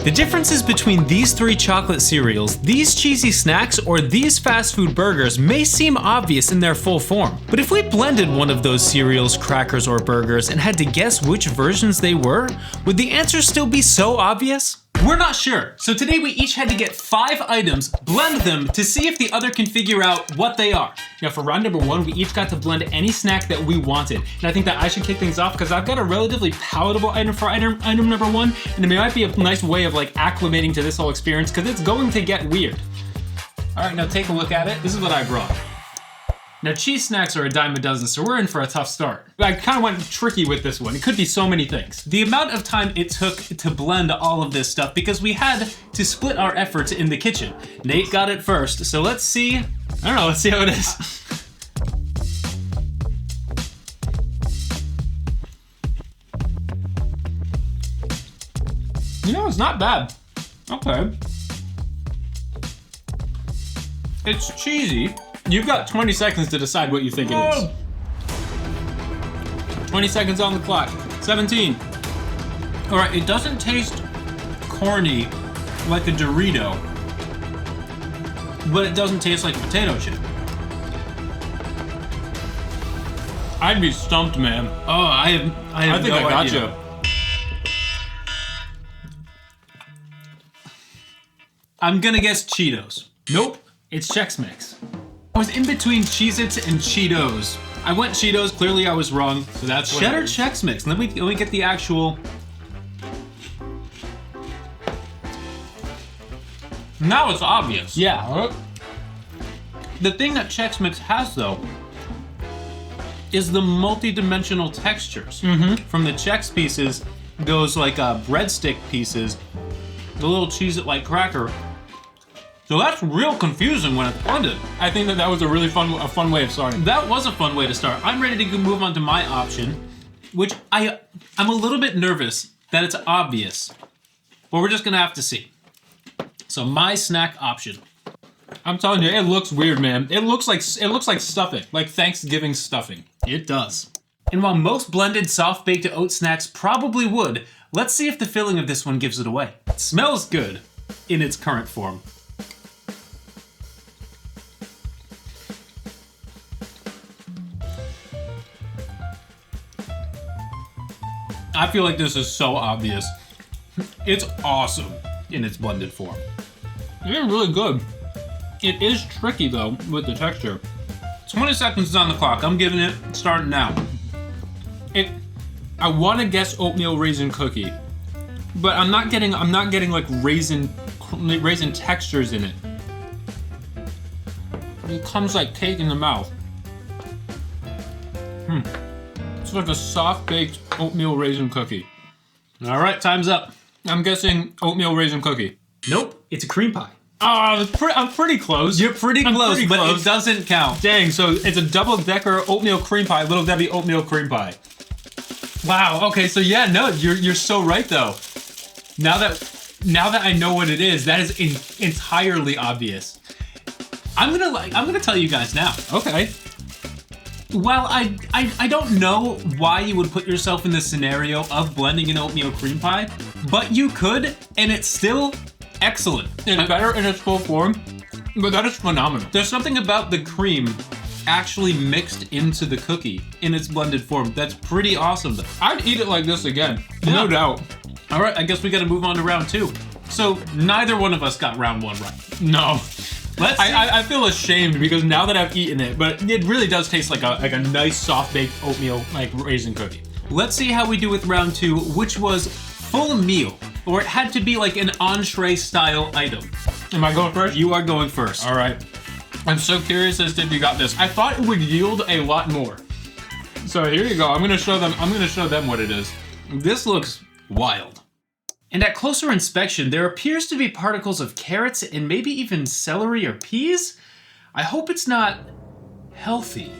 The differences between these 3 chocolate cereals, these cheesy snacks, or these fast food burgers may seem obvious in their full form. But if we blended one of those cereals, crackers, or burgers and had to guess which versions they were, would the answer still be so obvious? We're not sure, so today we each had to get 5 items, blend them to see if the other can figure out what they are. Now for round number 1, we each got to blend any snack that we wanted. And I think that I should kick things off because I've got a relatively palatable item for item number 1, and it might be a nice way of like acclimating to this whole experience because it's going to get weird. All right, now take a look at it. This is what I brought. Now cheese snacks are a dime a dozen, so we're in for a tough start. I kind of went tricky with this one. It could be so many things. The amount of time it took to blend all of this stuff because we had to split our efforts in the kitchen. Nate got it first, so let's see. I don't know, let's see how it is. You know, it's not bad. Okay. It's cheesy. You've got 20 seconds to decide what you think it is. 20 seconds on the clock. 17. All right, it doesn't taste corny like a Dorito, but it doesn't taste like a potato chip. I'd be stumped, man. Oh, I think no I got idea. You. I'm gonna guess Cheetos. Nope, it's Chex Mix. I was in between Cheez-Its and Cheetos. I went Cheetos, clearly I was wrong, so that's Cheddar Chex Mix. Let me get the actual. Now it's obvious. Yeah. The thing that Chex Mix has though is the multi-dimensional textures. From the Chex pieces, those like breadstick pieces, the little Cheez-It-like cracker. So that's real confusing when it's blended. I think that was a really fun way of starting. That was a fun way to start. I'm ready to move on to my option, which I'm a little bit nervous that it's obvious, but we're just gonna have to see. So my snack option. I'm telling you, it looks weird, man. It looks like stuffing, like Thanksgiving stuffing. It does. And while most blended soft-baked oat snacks probably would, let's see if the filling of this one gives it away. It smells good in its current form. I feel like this is so obvious. It's awesome in its blended form. It's really good. It is tricky though with the texture. 20 seconds is on the clock. I'm giving it starting now. I want to guess oatmeal raisin cookie, but I'm not getting like raisin textures in it. It comes like cake in the mouth. It's like a soft-baked oatmeal raisin cookie. All right, time's up. I'm guessing oatmeal raisin cookie. Nope, it's a cream pie. Oh, I'm pretty close. You're pretty close, but it doesn't count. Dang, so it's a double-decker oatmeal cream pie, Little Debbie oatmeal cream pie. Wow, okay, so yeah, no, you're so right though. Now that I know what it is, that is entirely obvious. I'm gonna tell you guys now. Okay. While I don't know why you would put yourself in the scenario of blending an oatmeal cream pie, but you could, and it's still excellent. It's better in its full form, but that is phenomenal. There's something about the cream actually mixed into the cookie in its blended form that's pretty awesome. I'd eat it like this again, no doubt. All right, I guess we gotta move on to round 2. So neither one of us got round 1 right. No. I feel ashamed because now that I've eaten it, but it really does taste like a nice soft-baked oatmeal like raisin cookie. Let's see how we do with round 2, which was full meal, or it had to be like an entree style item. Am I going first? You are going first. All right. I'm so curious as to if you got this. I thought it would yield a lot more. So here you go. I'm gonna show them what it is. This looks wild. And at closer inspection, there appears to be particles of carrots and maybe even celery or peas. I hope it's not healthy.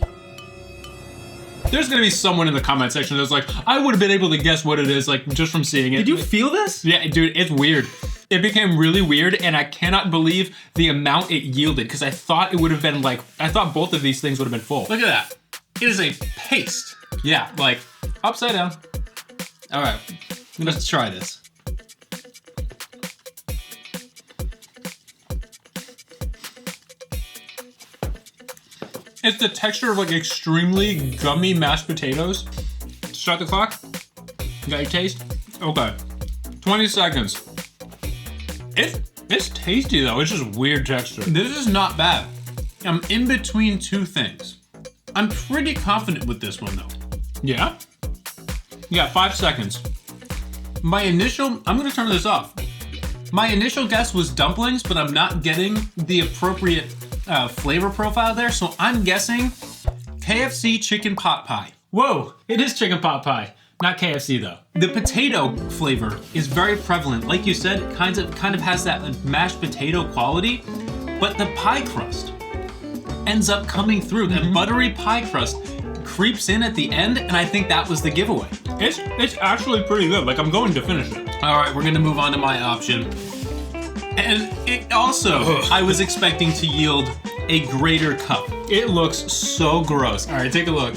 There's gonna be someone in the comment section that's like, I would have been able to guess what it is, like just from seeing it. Did you feel this? Yeah, dude, it's weird. It became really weird, and I cannot believe the amount it yielded, because I thought it would have been like, I thought both of these things would have been full. Look at that. It is a paste. Yeah, like upside down. All right, let's try this. It's the texture of like extremely gummy mashed potatoes. Start the clock. You got your taste? Okay. 20 seconds. It's tasty though, it's just weird texture. This is not bad. I'm in between two things. I'm pretty confident with this one though. Yeah? You got 5 seconds. I'm gonna turn this off. My initial guess was dumplings, but I'm not getting the appropriate flavor profile there, so I'm guessing KFC chicken pot pie. Whoa, it is chicken pot pie. Not KFC though. The potato flavor is very prevalent. Like you said, it kind of has that mashed potato quality, but the pie crust ends up coming through. That buttery pie crust creeps in at the end, and I think that was the giveaway. It's actually pretty good. Like, I'm going to finish it. All right, we're gonna move on to my option. And it also, I was expecting to yield a greater cup. It looks so gross. All right, take a look.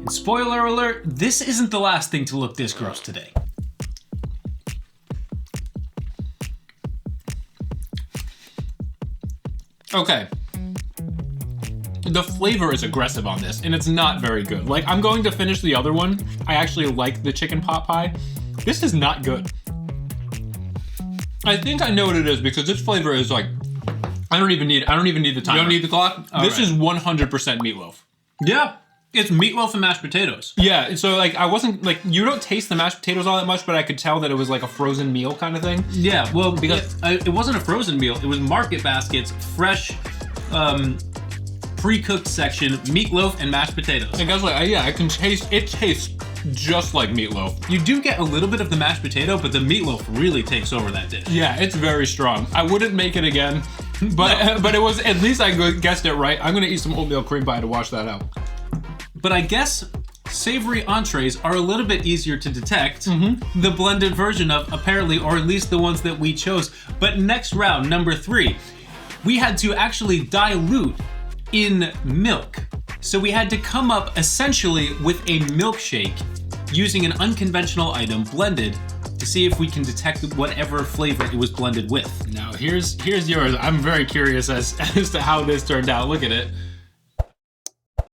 Spoiler alert, this isn't the last thing to look this gross today. Okay. The flavor is aggressive on this, and it's not very good. Like, I'm going to finish the other one. I actually like the chicken pot pie. This is not good. I think I know what it is because this flavor is like, I don't even need the timer. You don't need the clock? This is 100% meatloaf. Yeah. It's meatloaf and mashed potatoes. Yeah, so like I wasn't like, you don't taste the mashed potatoes all that much, but I could tell that it was like a frozen meal kind of thing. Yeah, well, because it wasn't a frozen meal. It was Market Basket's fresh, pre-cooked section, meatloaf and mashed potatoes. And guys, like, yeah, I can taste, it tastes just like meatloaf. You do get a little bit of the mashed potato, but the meatloaf really takes over that dish. Yeah, it's very strong. I wouldn't make it again, but but it was, at least I guessed it right. I'm gonna eat some oatmeal cream pie to wash that out. But I guess savory entrees are a little bit easier to detect. The blended version of, apparently, or at least the ones that we chose. But next round, number 3, we had to actually dilute in milk. So we had to come up essentially with a milkshake using an unconventional item blended to see if we can detect whatever flavor it was blended with. Now here's yours. I'm very curious as to how this turned out. Look at it.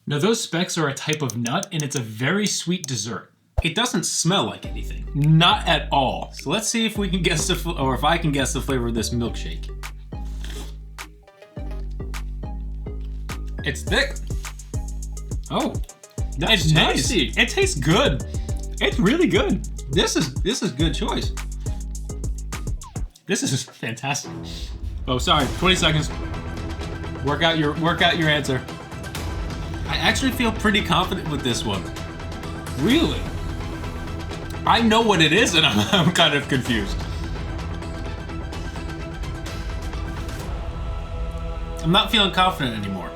Now those specks are a type of nut, and it's a very sweet dessert. It doesn't smell like anything. Not at all. So let's see if we can guess or if I can guess the flavor of this milkshake. It's thick. Oh, that's nice. It tastes good. It's really good. This is good choice. This is fantastic. Oh, sorry. 20 seconds. Work out your answer. I actually feel pretty confident with this one. Really? I know what it is, and I'm kind of confused. I'm not feeling confident anymore.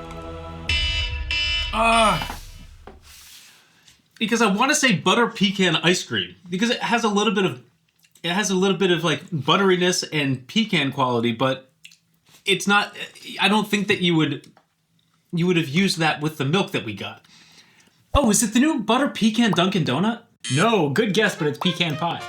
Because I want to say butter pecan ice cream, because it has a little bit of like butteriness and pecan quality, but it's not. I don't think that you would have used that with the milk that we got. Oh, is it the new butter pecan Dunkin' Donut? No, good guess, but it's pecan pie.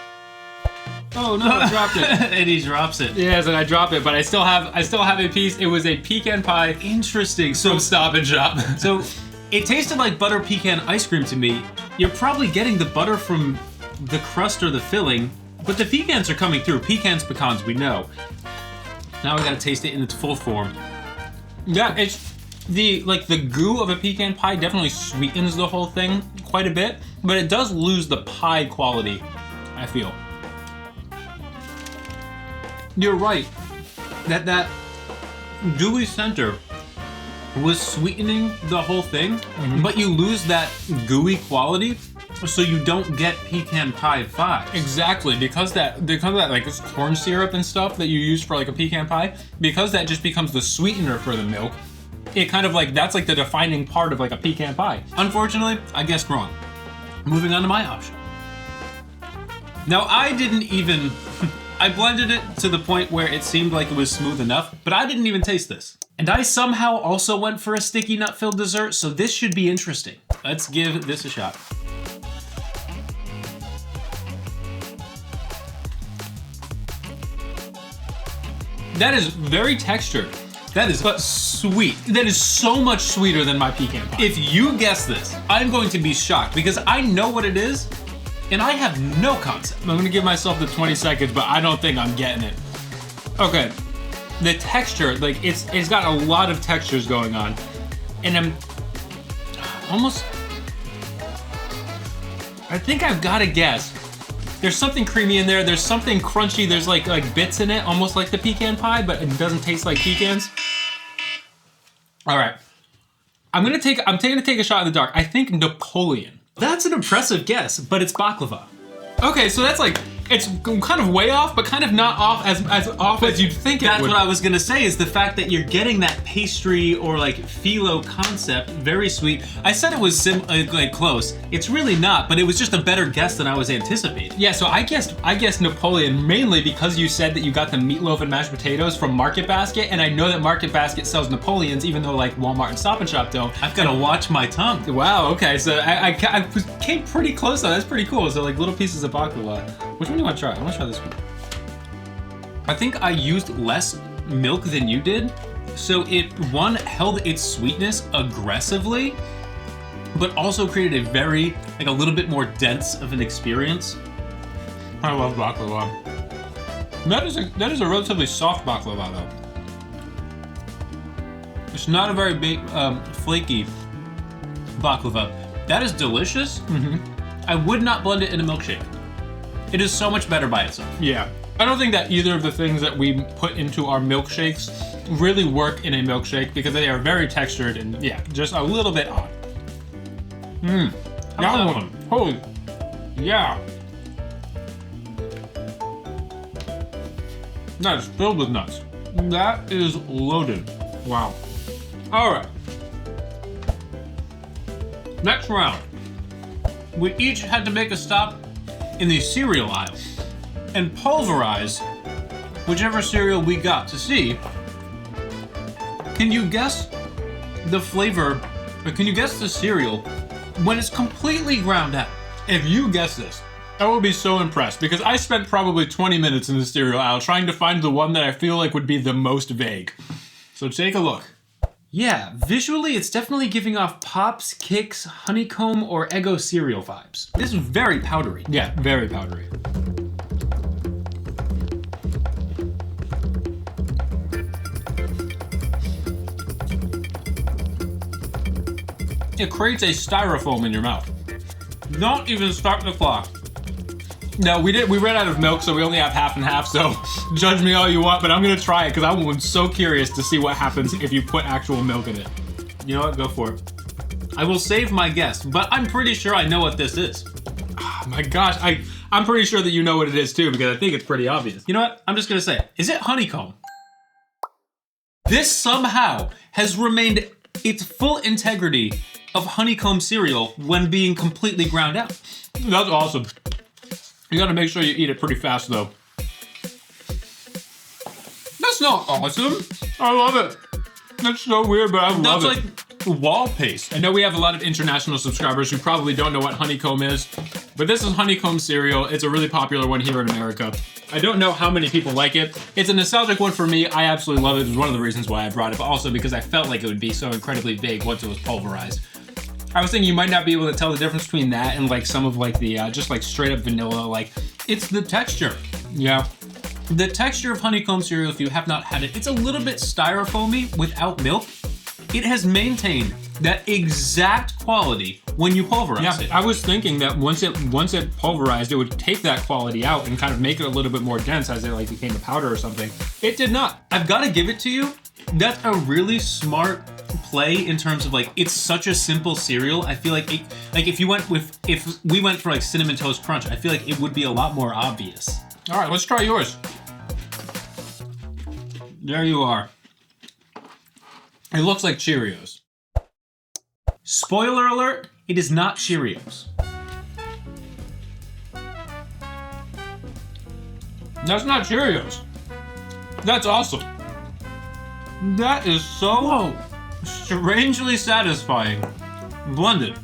Oh no, I dropped it. And he drops it. Yes, and I dropped it, but I still have a piece. It was a pecan pie. Interesting. So Stop and Shop. So it tasted like butter pecan ice cream to me. You're probably getting the butter from the crust or the filling, but the pecans are coming through. Pecans, pecans, we know. Now we gotta taste it in its full form. Yeah, it's the goo of a pecan pie definitely sweetens the whole thing quite a bit, but it does lose the pie quality, I feel. You're right. That gooey center was sweetening the whole thing, but you lose that gooey quality, so you don't get pecan pie vibes. Exactly, because that like this corn syrup and stuff that you use for like a pecan pie, because that just becomes the sweetener for the milk. It kind of like, that's like the defining part of like a pecan pie. Unfortunately, I guessed wrong. Moving on to my option. Now I blended it to the point where it seemed like it was smooth enough, but I didn't even taste this. And I somehow also went for a sticky nut-filled dessert, so this should be interesting. Let's give this a shot. That is very textured. That is sweet. That is so much sweeter than my pecan pie. If you guess this, I'm going to be shocked because I know what it is and I have no concept. I'm gonna give myself the 20 seconds, but I don't think I'm getting it. Okay, the texture, like it's got a lot of textures going on, and I'm almost, I think I've got to guess. There's something creamy in there. There's something crunchy. There's like bits in it, almost like the pecan pie, but it doesn't taste like pecans. All right, I'm gonna take a shot in the dark. I think Napoleon. That's an impressive guess, but it's baklava. Okay, so that's like, it's kind of way off, but kind of not off as off as you'd think it would. That's what I was gonna say, is the fact that you're getting that pastry or like phyllo concept, very sweet. I said it was like close. It's really not, but it was just a better guess than I was anticipating. Yeah, so I guessed Napoleon mainly because you said that you got the meatloaf and mashed potatoes from Market Basket, and I know that Market Basket sells Napoleons, even though like Walmart and Stop and Shop don't. I've got to watch my tongue. Wow, okay, so I came pretty close though. That's pretty cool. So like little pieces of baklava. Which one do you want to try? I want to try this one. I think I used less milk than you did, so it, one, held its sweetness aggressively, but also created a very, like a little bit more dense of an experience. I love baklava. That is a relatively soft baklava though. It's not a very big, flaky baklava. That is delicious. Mm-hmm. I would not blend it in a milkshake. It is so much better by itself. Yeah. I don't think that either of the things that we put into our milkshakes really work in a milkshake because they are very textured and yeah, just a little bit odd. Mmm. That one. Holy. Yeah. That is filled with nuts. That is loaded. Wow. All right. Next round. We each had to make a stop in the cereal aisle and pulverize whichever cereal we got to see. Can you guess the flavor, or can you guess the cereal when it's completely ground out? If you guess this, I will be so impressed because I spent probably 20 minutes in the cereal aisle trying to find the one that I feel like would be the most vague. So take a look. Yeah, visually it's definitely giving off Pops, Kix, Honeycomb, or Eggo cereal vibes. This is very powdery. Yeah, very powdery. It creates a styrofoam in your mouth. Don't even start the clock. No, we ran out of milk, so we only have half and half, so judge me all you want, but I'm gonna try it because I'm so curious to see what happens if you put actual milk in it. You know what, go for it. I will save my guess, but I'm pretty sure I know what this is. Oh my gosh, I'm pretty sure that you know what it is too because I think it's pretty obvious. You know what, I'm just gonna say, is it honeycomb? This somehow has remained its full integrity of honeycomb cereal when being completely ground out. That's awesome. You gotta make sure you eat it pretty fast though. That's not awesome. I love it. That's so weird, but I love it. That's like wall paste. I know we have a lot of international subscribers who probably don't know what honeycomb is, but this is honeycomb cereal. It's a really popular one here in America. I don't know how many people like it. It's a nostalgic one for me. I absolutely love it. It was one of the reasons why I brought it, but also because I felt like it would be so incredibly big once it was pulverized. I was thinking you might not be able to tell the difference between that and like some of like the just like straight up vanilla. Like it's the texture. Yeah. The texture of honeycomb cereal, if you have not had it, it's a little bit styrofoamy without milk. It has maintained that exact quality when you pulverize it. I was thinking that once it pulverized, it would take that quality out and kind of make it a little bit more dense as it like became a powder or something. It did not. I've got to give it to you. That's a really smart play in terms of like, it's such a simple cereal. I feel like if we went for like Cinnamon Toast Crunch, I feel like it would be a lot more obvious. All right, let's try yours. There you are. It looks like Cheerios. Spoiler alert, it is not Cheerios. That's not Cheerios. That's awesome. That is so strangely satisfying. Blended.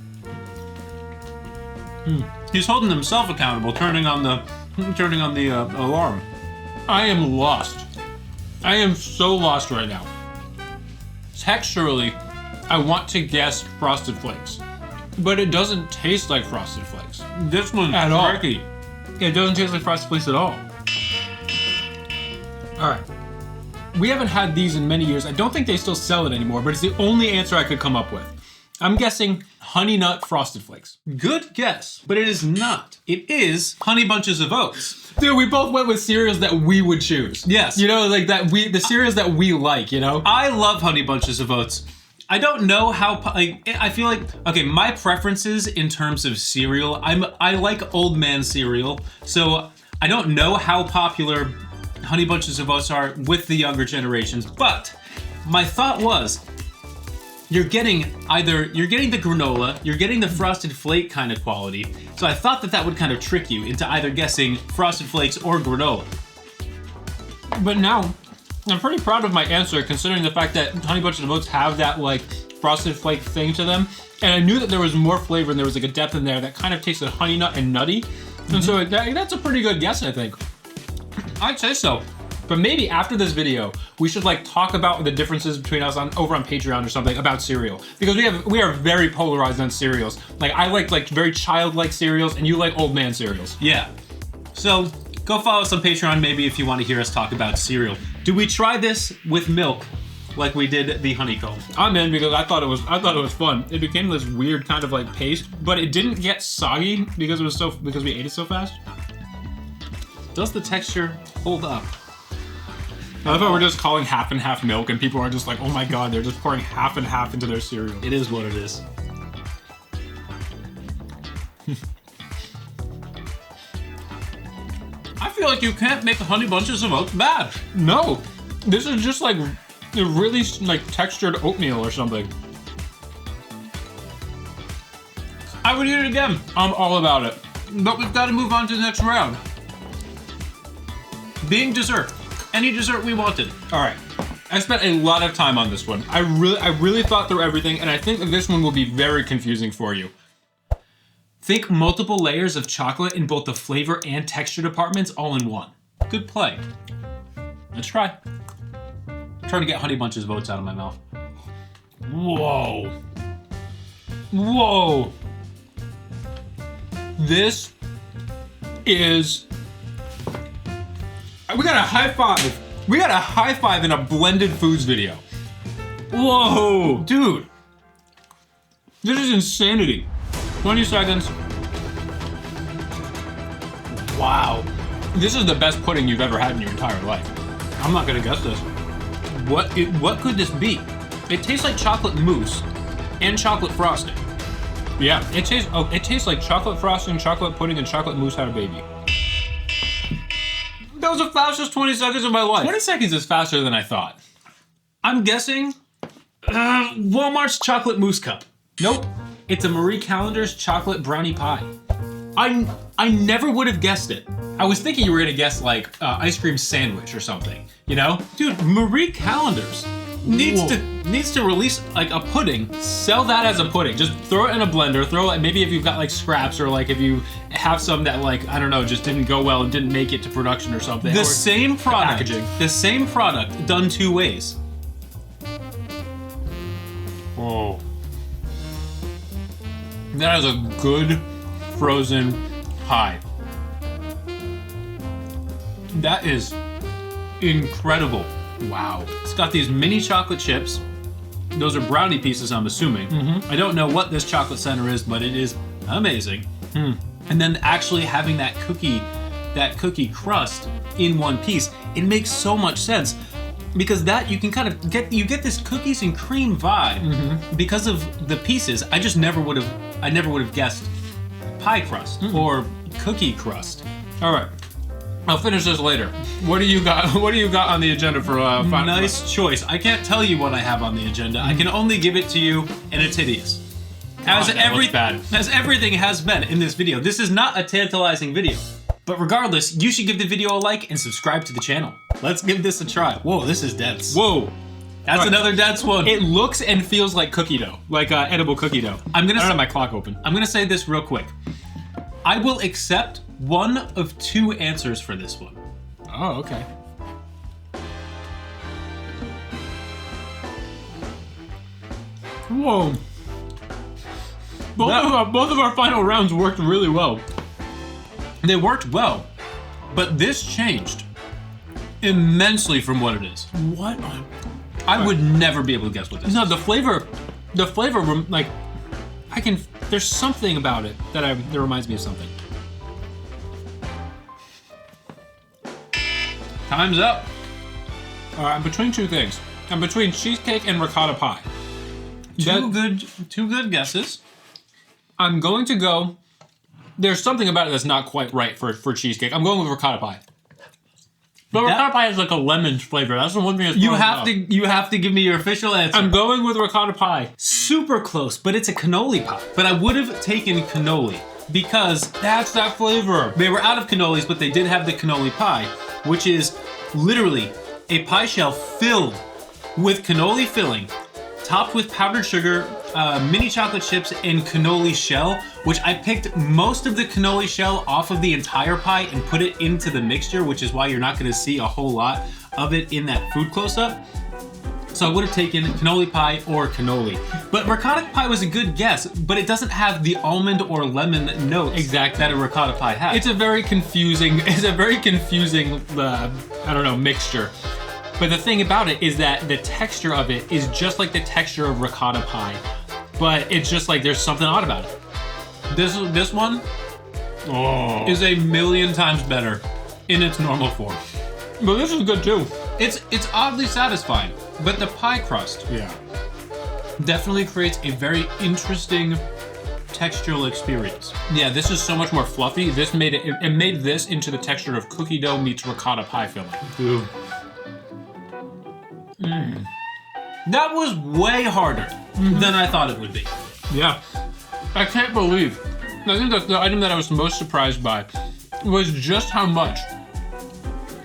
He's holding himself accountable, turning on the alarm. I am lost. I am so lost right now. texturally, I want to guess Frosted Flakes, but it doesn't taste like Frosted Flakes. This one's tricky. It doesn't taste like Frosted Flakes at all. All right. We haven't had these in many years. I don't think they still sell it anymore, but it's the only answer I could come up with. I'm guessing Honey Nut Frosted Flakes. Good guess, but it is not. It is Honey Bunches of Oats. Dude, we both went with cereals that we would choose. Yes. You know, like the cereals that we like, you know? I love Honey Bunches of Oats. I don't know how, I feel like, okay, my preferences in terms of cereal, I like old man cereal, so I don't know how popular Honey Bunches of Oats are with the younger generations, but my thought was, you're getting the granola, you're getting the Frosted Flake kind of quality, so I thought that would kind of trick you into either guessing Frosted Flakes or granola. But now, I'm pretty proud of my answer considering the fact that Honey Bunches of Oats have that like Frosted Flake thing to them, and I knew that there was more flavor and there was like a depth in there that kind of tasted honey nut and nutty, and so that's a pretty good guess, I think. I'd say so. But maybe after this video, we should like talk about the differences between us over on Patreon or something about cereal. Because we are very polarized on cereals. Like I like very childlike cereals and you like old man cereals. Yeah. So go follow us on Patreon maybe if you want to hear us talk about cereal. Do we try this with milk like we did the honeycomb? I'm in because I thought it was fun. It became this weird kind of like paste, but it didn't get soggy because we ate it so fast. Does the texture hold up? I thought we're just calling half and half milk and people are just like, oh my god, they're just pouring half and half into their cereal. It is what it is. I feel like you can't make Honey Bunches of Oats bad. No, this is just like a really like textured oatmeal or something. I would eat it again. I'm all about it. But we've got to move on to the next round. Being dessert. Any dessert we wanted. All right. I spent a lot of time on this one. I really thought through everything, and I think that this one will be very confusing for you. Think multiple layers of chocolate in both the flavor and texture departments all in one. Good play. Let's try. I'm trying to get Honey Bunches of Oats out of my mouth. Whoa. Whoa. This is... We got a high five. We got a high five in a blended foods video. Whoa, dude. This is insanity. 20 seconds. Wow. This is the best pudding you've ever had in your entire life. I'm not gonna guess this. What could this be? It tastes like chocolate mousse and chocolate frosting. Yeah, it tastes like chocolate frosting, chocolate pudding, and chocolate mousse had a baby. That was the fastest 20 seconds of my life. 20 seconds is faster than I thought. I'm guessing Walmart's chocolate mousse cup. Nope. It's a Marie Callender's chocolate brownie pie. I never would have guessed it. I was thinking you were gonna guess like ice cream sandwich or something, you know? Dude, Marie Callender's needs to release like a pudding. Sell that as a pudding. Just throw it in a blender. Throw it, maybe if you've got like scraps or like if you have some that like, I don't know, just didn't go well and didn't make it to production or something. The same product. Packaging. The same product done two ways. Oh. That is a good frozen pie. That is incredible. Wow. It's got these mini chocolate chips. Those are brownie pieces, I'm assuming. Mm-hmm. I don't know what this chocolate center is, but it is amazing. And then actually having that cookie crust in one piece, it makes so much sense. Because that you can kind of get this cookies and cream vibe because of the pieces. I never would have guessed pie crust or cookie crust. All right. I'll finish this later. What do you got? What do you got on the agenda for? Nice choice. I can't tell you what I have on the agenda. I can only give it to you, and it's hideous. As everything has been in this video. This is not a tantalizing video. But regardless, you should give the video a like and subscribe to the channel. Let's give this a try. Whoa, this is dense. Whoa. That's another dense one. It looks and feels like cookie dough, like edible cookie dough. I don't have my clock open. I'm gonna say this real quick. I will accept one of two answers for this one. Oh, okay. Whoa. Both of our final rounds worked really well. They worked well, but this changed immensely from what it is. What? I would never be able to guess what this is. No, the flavor, like, there's something about it that reminds me of something. Time's up. I'm between two things. I'm between cheesecake and ricotta pie. Two good guesses. I'm going to go. There's something about it that's not quite right for cheesecake. I'm going with ricotta pie. But ricotta pie has like a lemon flavor. That's the one thing that's you have to give me your official answer. I'm going with ricotta pie. Super close, but it's a cannoli pie. But I would have taken cannoli because That's that flavor. they were out of cannolis, but they did have the cannoli pie, which is literally a pie shell filled with cannoli filling, topped with powdered sugar, mini chocolate chips, and cannoli shell, which I picked most of the cannoli shell off of the entire pie and put it into the mixture, which is why you're not gonna see a whole lot of it in that food close-up. So I would have taken cannoli pie or cannoli. But ricotta pie was a good guess, but it doesn't have the almond or lemon notes that a ricotta pie has. It's a very confusing, I don't know, mixture. But the thing about it is that the texture of it is just like the texture of ricotta pie, but it's just like there's something odd about it. This one is a million times better in its normal form. But this is good too. It's oddly satisfying, but the pie crust definitely creates a very interesting textural experience. Yeah, this is so much more fluffy. This made it made this into the texture of cookie dough meets ricotta pie filling. Ooh. That was way harder than I thought it would be. Yeah. I can't believe. I think that the item that I was most surprised by was just how much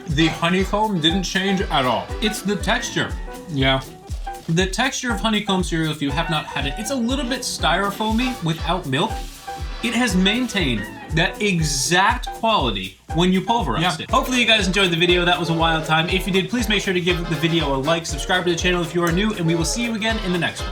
the honeycomb didn't change at all. It's the texture. Yeah. The texture of honeycomb cereal, if you have not had it, it's a little bit styrofoamy without milk. It has maintained that exact quality when you pulverize it. Hopefully you guys enjoyed the video. That was a wild time. If you did, please make sure to give the video a like, subscribe to the channel if you are new, and we will see you again in the next one.